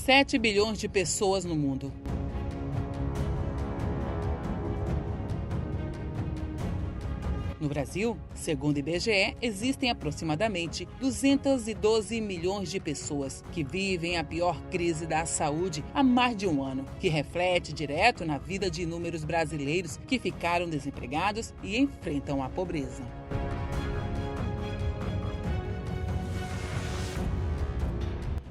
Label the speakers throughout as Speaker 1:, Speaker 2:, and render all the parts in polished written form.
Speaker 1: 7 bilhões de pessoas no mundo. No Brasil, segundo o IBGE, existem aproximadamente 212 milhões de pessoas que vivem a pior crise da saúde há mais de um ano, que reflete direto na vida de inúmeros brasileiros que ficaram desempregados e enfrentam a pobreza.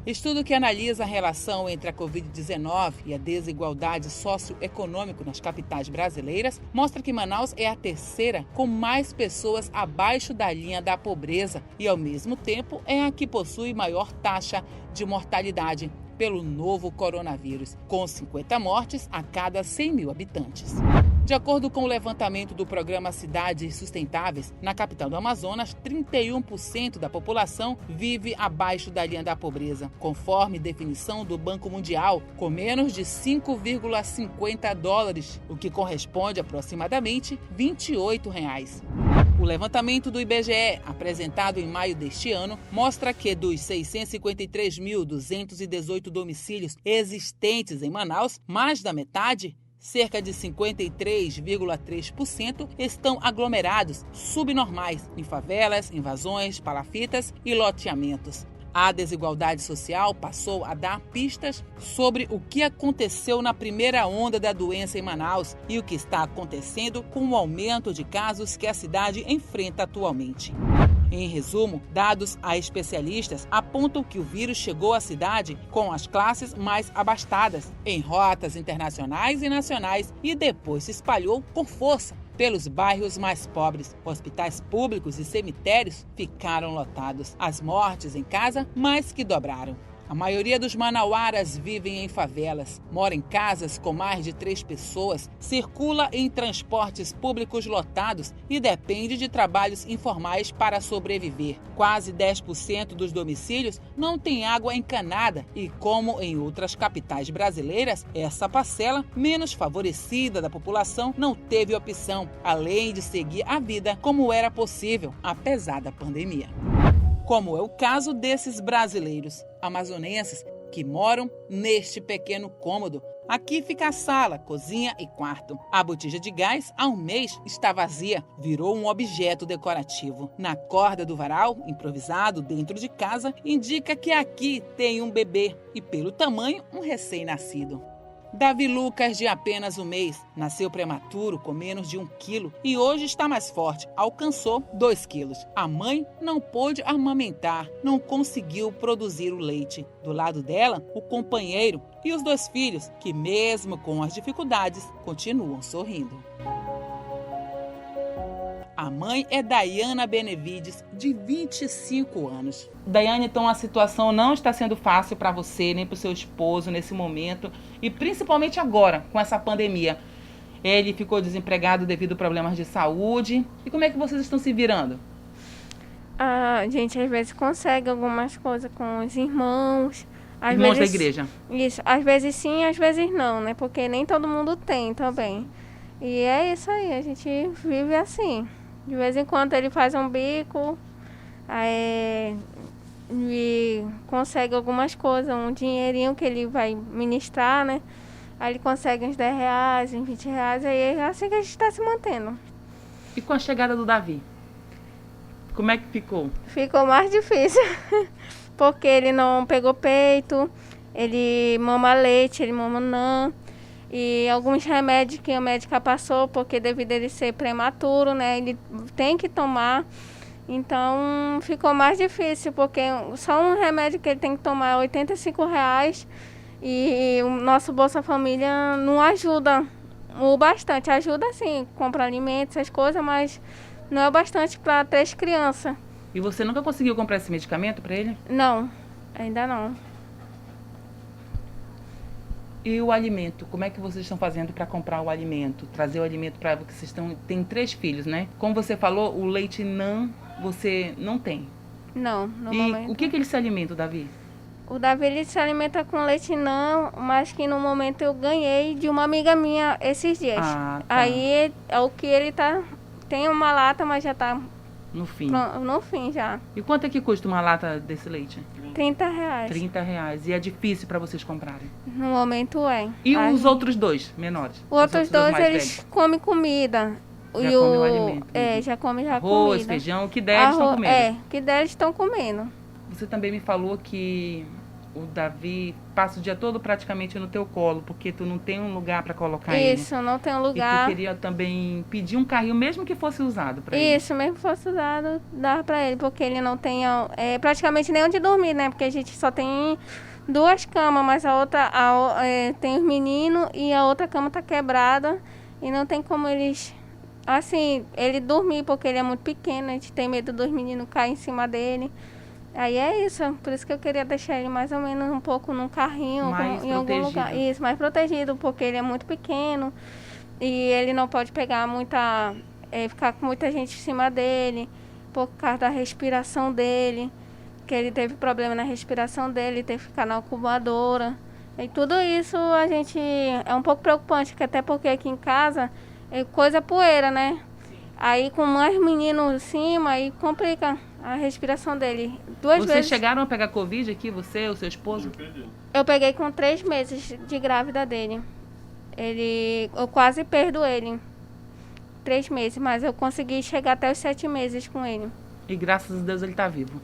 Speaker 1: Estudo que analisa a relação entre a Covid-19 e a desigualdade socioeconômica nas capitais brasileiras mostra que Manaus é a terceira com mais pessoas abaixo da linha da pobreza e, ao mesmo tempo, é a que possui maior taxa de mortalidade pelo novo coronavírus, com 50 mortes a cada 100 mil habitantes. De acordo com o levantamento do programa Cidades Sustentáveis, na capital do Amazonas, 31% da população vive abaixo da linha da pobreza, conforme definição do Banco Mundial, com menos de $5,50, o que corresponde a aproximadamente R$ 28. O levantamento do IBGE, apresentado em maio deste ano, mostra que dos 653.218 domicílios existentes em Manaus, mais da metade, cerca de 53,3%, estão aglomerados subnormais em favelas, invasões, palafitas e loteamentos. A desigualdade social passou a dar pistas sobre o que aconteceu na primeira onda da doença em Manaus e o que está acontecendo com o aumento de casos que a cidade enfrenta atualmente. Em resumo, dados a especialistas apontam que o vírus chegou à cidade com as classes mais abastadas, em rotas internacionais e nacionais, e depois se espalhou com força pelos bairros mais pobres. Hospitais públicos e cemitérios ficaram lotados. As mortes em casa mais que dobraram. A maioria dos manauaras vivem em favelas, mora em casas com mais de 3 pessoas, circula em transportes públicos lotados e depende de trabalhos informais para sobreviver. Quase 10% dos domicílios não tem água encanada e, como em outras capitais brasileiras, essa parcela menos favorecida da população não teve opção, além de seguir a vida como era possível, apesar da pandemia. Como é o caso desses brasileiros amazonenses que moram neste pequeno cômodo. Aqui fica a sala, cozinha e quarto. A botija de gás, há um mês, está vazia, virou um objeto decorativo. Na corda do varal, improvisado dentro de casa, indica que aqui tem um bebê e, pelo tamanho, um recém-nascido. Davi Lucas, de apenas um mês, nasceu prematuro com menos de 1 quilo e hoje está mais forte, alcançou 2 quilos. A mãe não pôde amamentar, não conseguiu produzir o leite. Do lado dela, o companheiro e os 2 filhos, que mesmo com as dificuldades, continuam sorrindo. A mãe é Daiana Benevides, de 25 anos. Daiane, então a situação não está sendo fácil para você, nem para o seu esposo nesse momento, e principalmente agora, com essa pandemia. Ele ficou desempregado devido a problemas de saúde. E como é que vocês estão se virando?
Speaker 2: A gente às vezes consegue algumas coisas com os irmãos.
Speaker 1: Irmãos da igreja?
Speaker 2: Isso, às vezes sim, às vezes não, né? Porque nem todo mundo tem também. E é isso aí, a gente vive assim. De vez em quando ele faz um bico, aí e consegue algumas coisas, um dinheirinho que ele vai ministrar, né? Aí ele consegue uns R$10, uns R$20, aí é assim que a gente está se mantendo.
Speaker 1: E com a chegada do Davi? Como é que ficou?
Speaker 2: Ficou mais difícil, porque ele não pegou peito, ele mama leite, ele mama não. E alguns remédios que a médica passou, porque devido a ele ser prematuro, né, ele tem que tomar. Então ficou mais difícil, porque só um remédio que ele tem que tomar é R$85 e o nosso Bolsa Família não ajuda o bastante. Ajuda sim, compra alimentos, essas coisas, mas não é o bastante para 3 crianças.
Speaker 1: E você nunca conseguiu comprar esse medicamento para ele?
Speaker 2: Não, ainda não.
Speaker 1: E o alimento? Como é que vocês estão fazendo para comprar o alimento? Trazer o alimento para vocês tem 3 filhos, né? Como você falou, o leite não, você não tem.
Speaker 2: Não, no momento.
Speaker 1: E o que ele se alimenta, Davi?
Speaker 2: O Davi ele se alimenta com leite não, mas que no momento eu ganhei de uma amiga minha esses dias.
Speaker 1: Ah, tá.
Speaker 2: Aí é o que ele tá. Tem uma lata, mas já tá
Speaker 1: no fim.
Speaker 2: No fim já.
Speaker 1: E quanto é que custa uma lata desse leite?
Speaker 2: R$ 30.
Speaker 1: R$ 30. E é difícil para vocês comprarem?
Speaker 2: No momento é.
Speaker 1: E os outros dois menores?
Speaker 2: Os outros dois, eles
Speaker 1: velhos?
Speaker 2: comem comida.
Speaker 1: Já comem o alimento?
Speaker 2: Já comem já
Speaker 1: arroz,
Speaker 2: comida.
Speaker 1: feijão, o que der eles estão comendo?
Speaker 2: O que der eles estão comendo.
Speaker 1: Você também me falou que o Davi passa o dia todo praticamente no teu colo, porque tu não tem um lugar para colocar ele.
Speaker 2: Isso, não tem um lugar.
Speaker 1: E tu queria também pedir um carrinho, mesmo que fosse usado para ele.
Speaker 2: Isso, mesmo que fosse usado, dá para ele, porque ele não tem praticamente nem onde dormir, né? Porque a gente só tem 2 camas, mas a outra tem os meninos e a outra cama tá quebrada e não tem como eles, assim, ele dormir, porque ele é muito pequeno, a gente tem medo dos meninos cair em cima dele. Aí é isso, por isso que eu queria deixar ele mais ou menos um pouco num carrinho, em algum lugar. Isso, mais protegido, porque ele é muito pequeno e ele não pode pegar ficar com muita gente em cima dele, por causa da respiração dele, que ele teve problema na respiração dele, teve que ficar na incubadora. E tudo isso a gente é um pouco preocupante, até porque aqui em casa é coisa poeira, né? Aí com mais meninos em cima, aí complica a respiração dele.
Speaker 1: Vocês chegaram a pegar Covid aqui, você, o seu esposo?
Speaker 2: Eu peguei com 3 meses de grávida dele. Eu quase perdo ele. 3 meses, mas eu consegui chegar até os 7 meses com ele.
Speaker 1: E graças a Deus ele está vivo.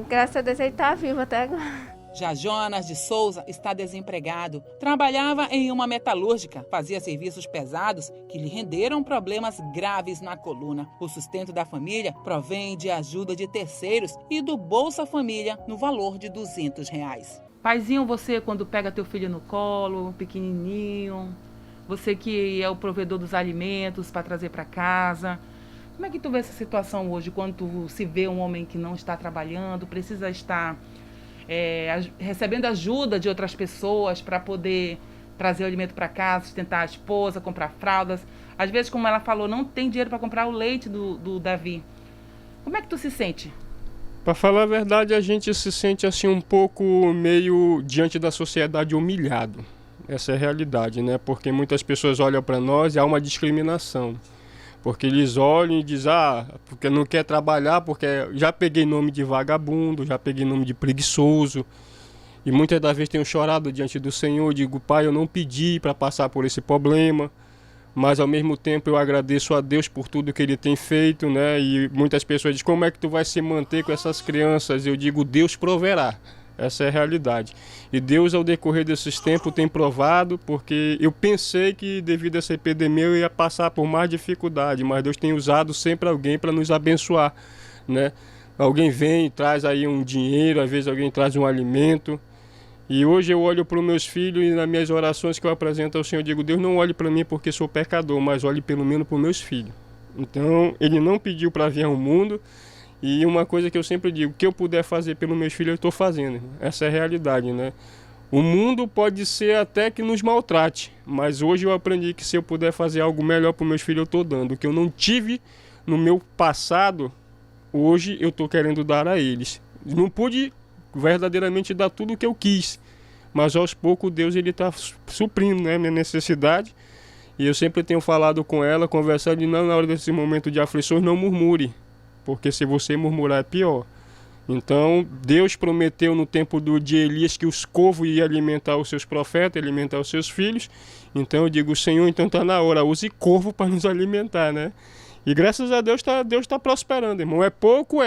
Speaker 2: Graças a Deus ele está vivo até agora.
Speaker 1: Já Jonas de Souza está desempregado. Trabalhava em uma metalúrgica, fazia serviços pesados que lhe renderam problemas graves na coluna. O sustento da família provém de ajuda de terceiros e do Bolsa Família no valor de R$200. Paizinho, você quando pega teu filho no colo, pequenininho, você que é o provedor dos alimentos para trazer para casa, como é que tu vê essa situação hoje, quando tu se vê um homem que não está trabalhando, precisa estar recebendo ajuda de outras pessoas para poder trazer o alimento para casa, sustentar a esposa, comprar fraldas. Às vezes, como ela falou, não tem dinheiro para comprar o leite do Davi. Como é que tu se sente?
Speaker 3: Para falar a verdade, a gente se sente assim um pouco meio diante da sociedade humilhado. Essa é a realidade, né? Porque muitas pessoas olham para nós e há uma discriminação. Porque eles olham e dizem, porque não quer trabalhar, porque já peguei nome de vagabundo, já peguei nome de preguiçoso. E muitas das vezes tenho chorado diante do Senhor, digo, Pai, eu não pedi para passar por esse problema, mas ao mesmo tempo eu agradeço a Deus por tudo que Ele tem feito, né? E muitas pessoas dizem, como é que tu vai se manter com essas crianças? Eu digo, Deus proverá. Essa é a realidade. E Deus, ao decorrer desses tempos, tem provado, porque eu pensei que devido a essa epidemia eu ia passar por mais dificuldade, mas Deus tem usado sempre alguém para nos abençoar, né? Alguém vem e traz aí um dinheiro, às vezes alguém traz um alimento. E hoje eu olho para os meus filhos e nas minhas orações que eu apresento ao Senhor, eu digo, Deus, não olhe para mim porque sou pecador, mas olhe pelo menos para os meus filhos. Então, Ele não pediu para vir ao mundo. E uma coisa que eu sempre digo, o que eu puder fazer pelos meus filhos, eu estou fazendo. Essa é a realidade, né? O mundo pode ser até que nos maltrate, mas hoje eu aprendi que se eu puder fazer algo melhor para os meus filhos, eu estou dando. O que eu não tive no meu passado, hoje eu estou querendo dar a eles. Não pude verdadeiramente dar tudo o que eu quis, mas aos poucos Deus está suprindo, né, minha necessidade. E eu sempre tenho falado com ela, conversando, e não na hora desse momento de aflições, não murmure. Porque se você murmurar é pior. Então, Deus prometeu no tempo de Elias que os corvos iam alimentar os seus profetas, alimentar os seus filhos. Então eu digo, Senhor, então está na hora, use corvo para nos alimentar, né? E graças a Deus Deus tá prosperando, irmão. É pouco,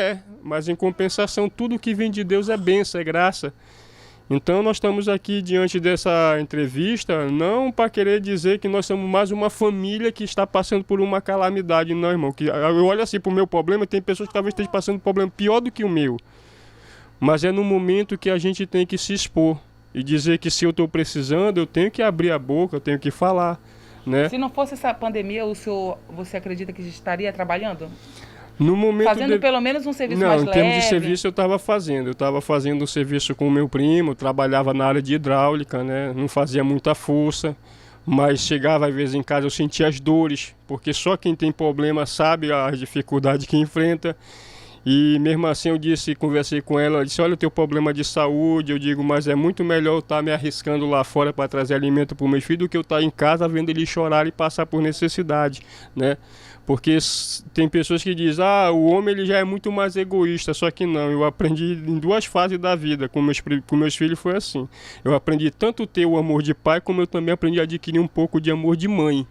Speaker 3: mas em compensação tudo que vem de Deus é bênção, é graça. Então nós estamos aqui diante dessa entrevista, não para querer dizer que nós somos mais uma família que está passando por uma calamidade, não, irmão. Que eu olho assim para o meu problema, tem pessoas que talvez estejam passando por um problema pior do que o meu. Mas é no momento que a gente tem que se expor e dizer que se eu estou precisando, eu tenho que abrir a boca, eu tenho que falar, né?
Speaker 1: Se não fosse essa pandemia, você acredita que estaria trabalhando?
Speaker 3: No momento
Speaker 1: fazendo pelo menos um serviço mais leve?
Speaker 3: Não, em termos de serviço eu estava fazendo. Eu estava fazendo um serviço com o meu primo, trabalhava na área de hidráulica, né? Não fazia muita força, mas chegava às vezes em casa eu sentia as dores, porque só quem tem problema sabe as dificuldades que enfrenta. E mesmo assim conversei com ela disse, olha o teu problema de saúde, eu digo, mas é muito melhor eu estar me arriscando lá fora para trazer alimento para os meus filhos do que eu estar em casa vendo eles chorar e passar por necessidade, né? Porque tem pessoas que dizem, o homem ele já é muito mais egoísta, só que não, eu aprendi em 2 fases da vida, com meus filhos foi assim. Eu aprendi tanto ter o amor de pai, como eu também aprendi a adquirir um pouco de amor de mãe.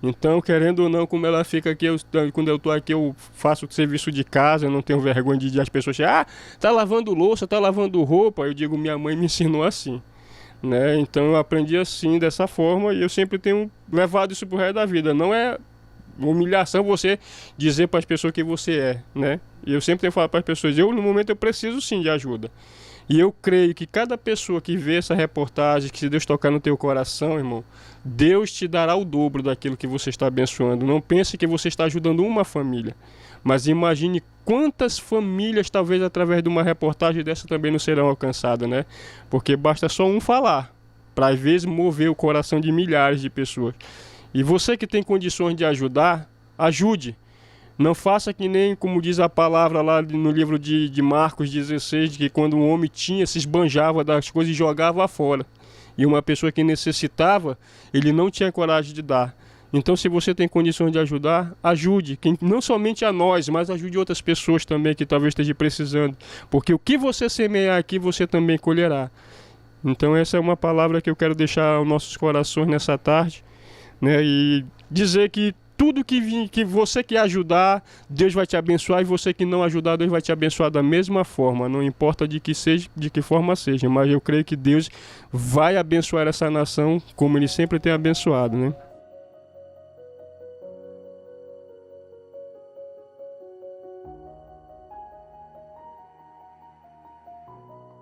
Speaker 3: Então, querendo ou não, como ela fica aqui, quando eu estou aqui, eu faço serviço de casa, eu não tenho vergonha de as pessoas dizerem, tá lavando louça, tá lavando roupa. Eu digo, minha mãe me ensinou assim, né? Então eu aprendi assim, dessa forma, e eu sempre tenho levado isso pro resto da vida. Não é humilhação você dizer para as pessoas que você é, né? E eu sempre tenho falado para as pessoas, no momento eu preciso sim de ajuda. E eu creio que cada pessoa que vê essa reportagem, que se Deus tocar no teu coração, irmão, Deus te dará o dobro daquilo que você está abençoando. Não pense que você está ajudando uma família, mas imagine quantas famílias, talvez através de uma reportagem dessa também não serão alcançadas, né? Porque basta só um falar, para às vezes mover o coração de milhares de pessoas. E você que tem condições de ajudar, ajude. Não faça que nem, como diz a palavra lá no livro de Marcos 16, de que quando um homem se esbanjava das coisas e jogava fora. E uma pessoa que necessitava, ele não tinha coragem de dar. Então, se você tem condições de ajudar, ajude. Não somente a nós, mas ajude outras pessoas também que talvez estejam precisando. Porque o que você semear aqui, você também colherá. Então, essa é uma palavra que eu quero deixar aos nossos corações nessa tarde, né? E dizer que tudo que você quer ajudar, Deus vai te abençoar, e você que não ajudar, Deus vai te abençoar da mesma forma, não importa de que forma seja, mas eu creio que Deus vai abençoar essa nação como Ele sempre tem abençoado, né?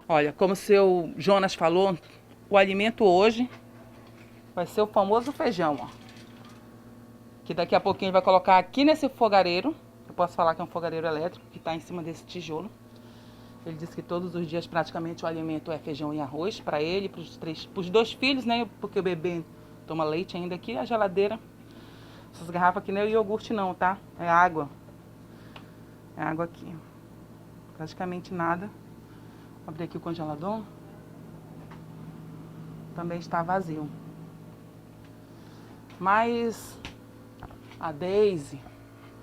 Speaker 1: Olha, como o seu Jonas falou, o alimento hoje vai ser o famoso feijão, ó. Que daqui a pouquinho ele vai colocar aqui nesse fogareiro. Eu posso falar que é um fogareiro elétrico que está em cima desse tijolo. Ele disse que todos os dias praticamente o alimento é feijão e arroz para ele, para os 2 filhos, né? Porque o bebê toma leite ainda aqui. A geladeira, essas garrafas aqui não é iogurte não, tá? É água. É água aqui. Praticamente nada. Vou abrir aqui o congelador. Também está vazio. Mas a Deise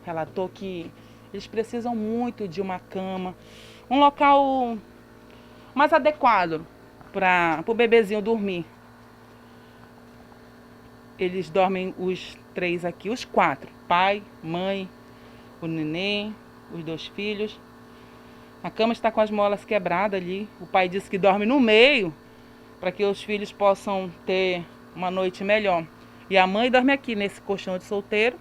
Speaker 1: relatou que eles precisam muito de uma cama, um local mais adequado para o bebezinho dormir. Eles dormem os 3 aqui, os 4, pai, mãe, o neném, os 2 filhos. A cama está com as molas quebradas ali. O pai disse que dorme no meio para que os filhos possam ter uma noite melhor. E a mãe dorme aqui nesse colchão de solteiro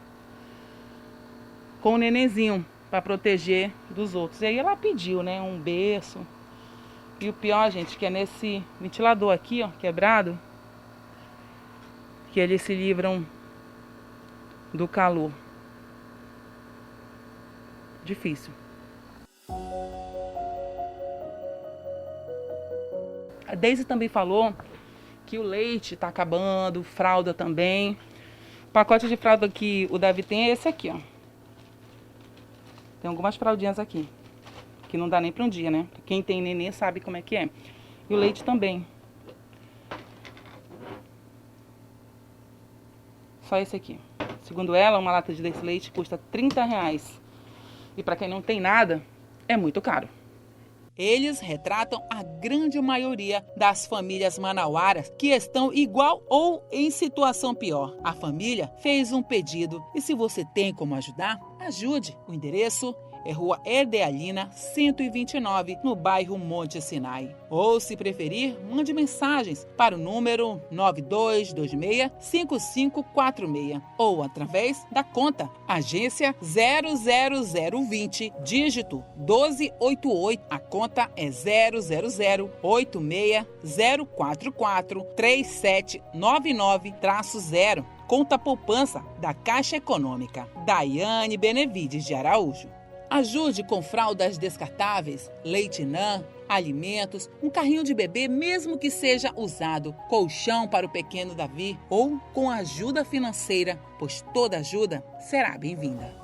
Speaker 1: com o nenenzinho para proteger dos outros. E aí ela pediu, né, um berço. E o pior, gente, que é nesse ventilador aqui, ó, quebrado, que eles se livram do calor. Difícil. A Deise também falou que o leite está acabando, fralda também. O pacote de fralda que o Davi tem é esse aqui, ó. Tem algumas fraldinhas aqui, que não dá nem para um dia, né? Quem tem neném sabe como é que é. E o leite também. Só esse aqui. Segundo ela, uma lata desse leite custa R$30. E para quem não tem nada, é muito caro. Eles retratam a grande maioria das famílias manauaras que estão igual ou em situação pior. A família fez um pedido e se você tem como ajudar, ajude. O endereço é Rua Erdealina, 129, no bairro Monte Sinai. Ou, se preferir, mande mensagens para o número 9226-5546 ou através da conta agência 00020, dígito 1288. A conta é 000-86044-3799-0. Conta poupança da Caixa Econômica. Daiane Benevides de Araújo. Ajude com fraldas descartáveis, leite NAN, alimentos, um carrinho de bebê, mesmo que seja usado, colchão para o pequeno Davi ou com ajuda financeira, pois toda ajuda será bem-vinda.